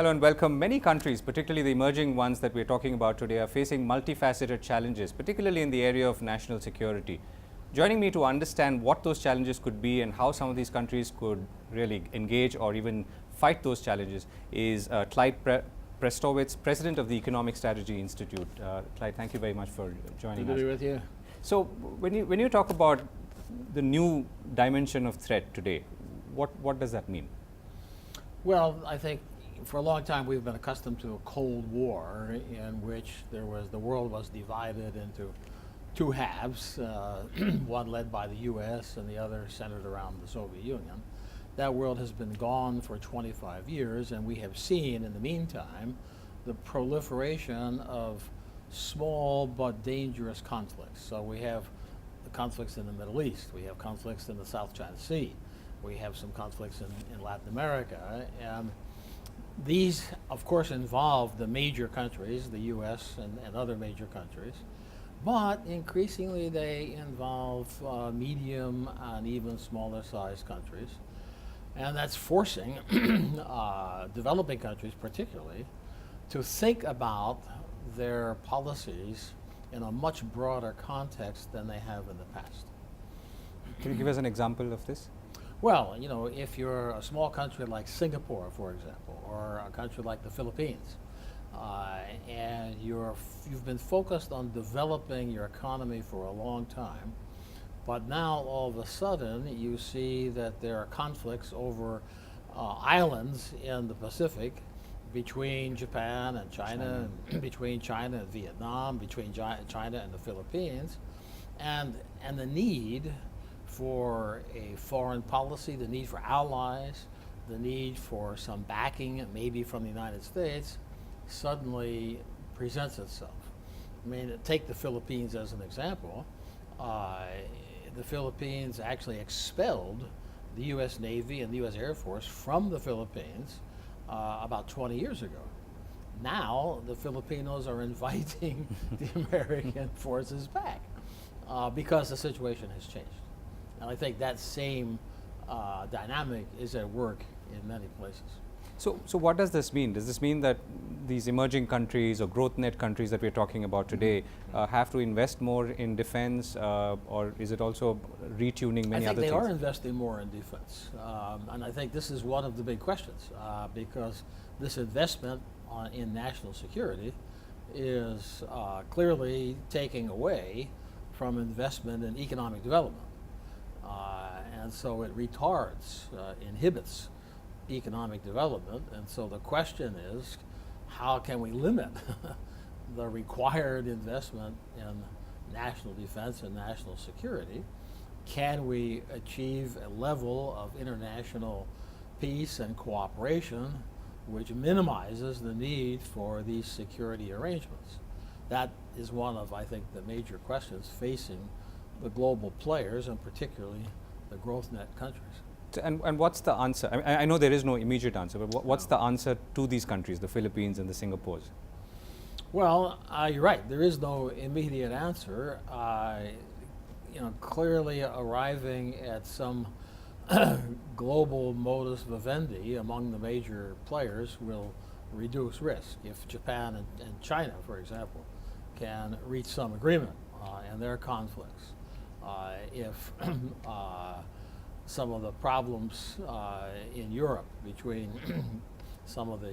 Hello and welcome. Many countries, particularly the emerging ones that we're talking about today, are facing multifaceted challenges, particularly in the area of national security. Joining me to understand what those challenges could be and how some of these countries could really engage or even fight those challenges is Clyde Prestowitz, President of the Economic Strategy Institute. Clyde, thank you very much for joining us. Good to be with you. So when you talk about the new dimension of threat today, what does that mean? Well, I think for a long time we've been accustomed to a Cold War in which the world was divided into two halves, one led by the U.S. and the other centered around the Soviet Union. That world has been gone for 25 years, and we have seen in the meantime the proliferation of small but dangerous conflicts. So we have the conflicts in the Middle East, we have conflicts in the South China Sea, we have some conflicts in Latin America, and these, of course, involve the major countries, the U.S. and other major countries, but increasingly they involve medium and even smaller sized countries. And that's forcing developing countries particularly to think about their policies in a much broader context than they have in the past. Can you give us an example of this? Well, you know, if you're a small country like Singapore, for example, or a country like the Philippines, and you've been focused on developing your economy for a long time, but now all of a sudden you see that there are conflicts over islands in the Pacific between Japan and China. Between China and Vietnam, between China and the Philippines, and the need for a foreign policy, the need for allies, the need for some backing, maybe from the United States, suddenly presents itself. I mean, take the Philippines as an example. The Philippines actually expelled the U.S. Navy and the U.S. Air Force from the Philippines about 20 years ago. Now the Filipinos are inviting the American forces back because the situation has changed. And I think that same dynamic is at work in many places. So what does this mean? Does this mean that these emerging countries or growth net countries that we're talking about today have to invest more in defense, or is it also retuning many other things? I think they are investing more in defense. And I think this is one of the big questions, because this investment in national security is clearly taking away from investment in economic development. And so it retards, inhibits economic development. And so the question is, how can we limit the required investment in national defense and national security? Can we achieve a level of international peace and cooperation which minimizes the need for these security arrangements? That is one of, I think, the major questions facing the global players, and particularly the growth net countries. And what's the answer? I know there is no immediate answer, but what's the answer to these countries, the Philippines and the Singapores? Well, you're right. There is no immediate answer. Clearly arriving at some global modus vivendi among the major players will reduce risk. If Japan and China, for example, can reach some agreement in their conflicts, if some of the problems in Europe between some of the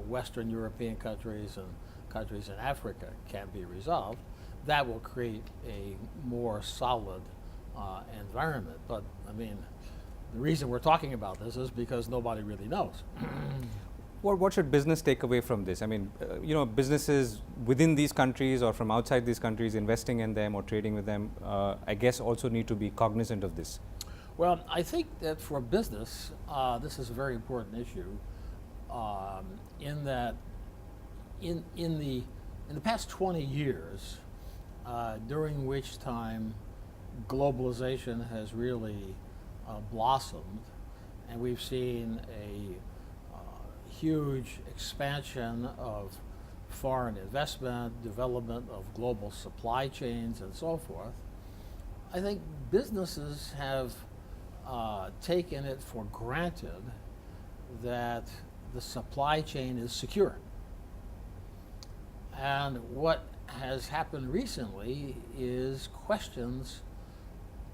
Western European countries and countries in Africa can be resolved, that will create a more solid environment. But I mean, the reason we're talking about this is because nobody really knows. What should business take away from this? I mean, businesses within these countries or from outside these countries investing in them or trading with them, I guess also need to be cognizant of this. Well, I think that for business, this is a very important issue, in that in the past 20 years, during which time globalization has really blossomed, and we've seen a huge expansion of foreign investment, development of global supply chains, and so forth. I think businesses have taken it for granted that the supply chain is secure. And what has happened recently is questions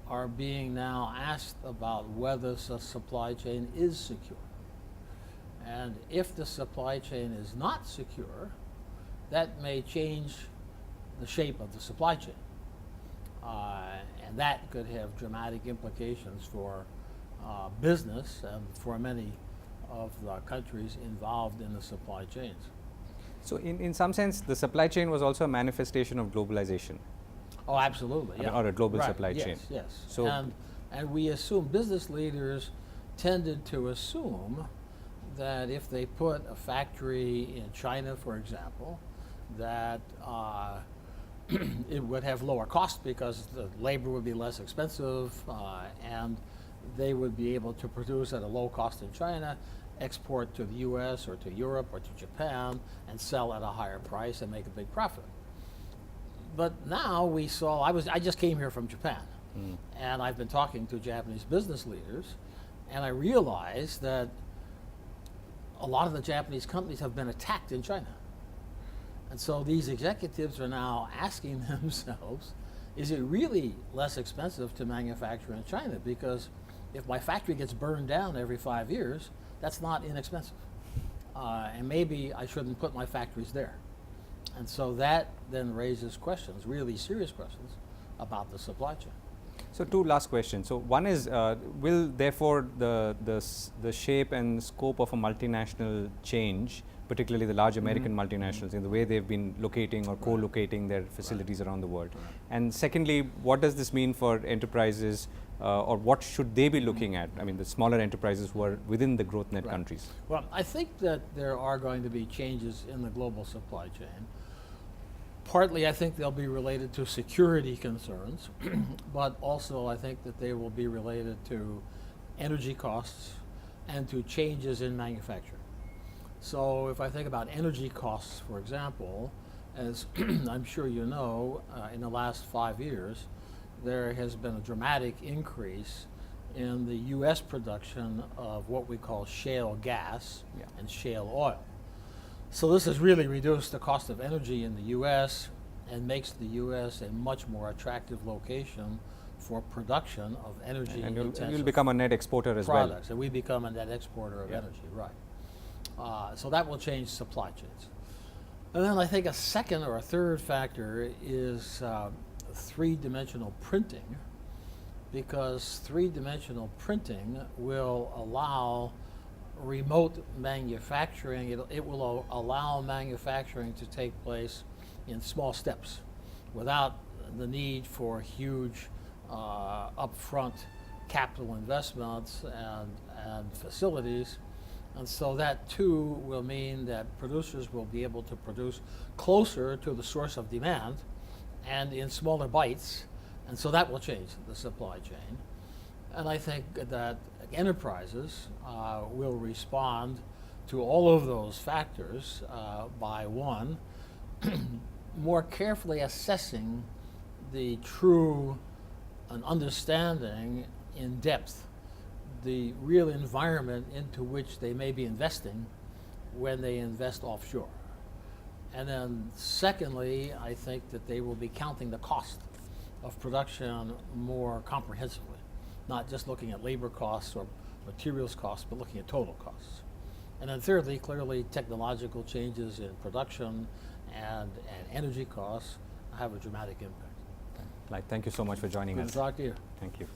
are being now asked about whether the supply chain is secure. And if the supply chain is not secure, that may change the shape of the supply chain. And that could have dramatic implications for business and for many of the countries involved in the supply chains. So in some sense, the supply chain was also a manifestation of globalization. Oh, absolutely. I mean, Yeah. or a global Right, supply yes, chain. Yes. So and we assume business leaders tended to assume that if they put a factory in China, for example, that it would have lower cost because the labor would be less expensive, and they would be able to produce at a low cost in China, export to the US or to Europe or to Japan, and sell at a higher price and make a big profit. But now we saw, I just came here from Japan, and I've been talking to Japanese business leaders, and I realized that a lot of the Japanese companies have been attacked in China. And so these executives are now asking themselves, is it really less expensive to manufacture in China? Because if my factory gets burned down every 5 years, that's not inexpensive. And maybe I shouldn't put my factories there. And so that then raises questions, really serious questions, about the supply chain. So two last questions. So one is, will therefore the shape and scope of a multinational change, particularly the large American multinationals, in the way they've been locating or co-locating their facilities around the world? And secondly, what does this mean for enterprises, or what should they be looking at? I mean, the smaller enterprises who are within the growth net countries. Well, I think that there are going to be changes in the global supply chain. Partly, I think they'll be related to security concerns, but also I think that they will be related to energy costs and to changes in manufacturing. So if I think about energy costs, for example, as I'm sure you know, in the last 5 years, there has been a dramatic increase in the US production of what we call shale gas and shale oil. So this has really reduced the cost of energy in the US and makes the US a much more attractive location for production of energy And intensive you'll become a net exporter as products. And we become a net exporter of energy, right. So that will change supply chains. And then I think a second or a third factor is three-dimensional printing, because three-dimensional printing will allow remote manufacturing. It will allow manufacturing to take place in small steps without the need for huge upfront capital investments and facilities. And so that too will mean that producers will be able to produce closer to the source of demand and in smaller bites, and so that will change the supply chain. And I think that enterprises will respond to all of those factors by one, more carefully assessing the true and understanding in depth the real environment into which they may be investing when they invest offshore. And then secondly, I think that they will be counting the cost of production more comprehensively, not just looking at labor costs or materials costs, but looking at total costs. And then thirdly, clearly technological changes in production and energy costs have a dramatic impact. Clyde, thank you so much for joining Good us. to talk to you. Thank you.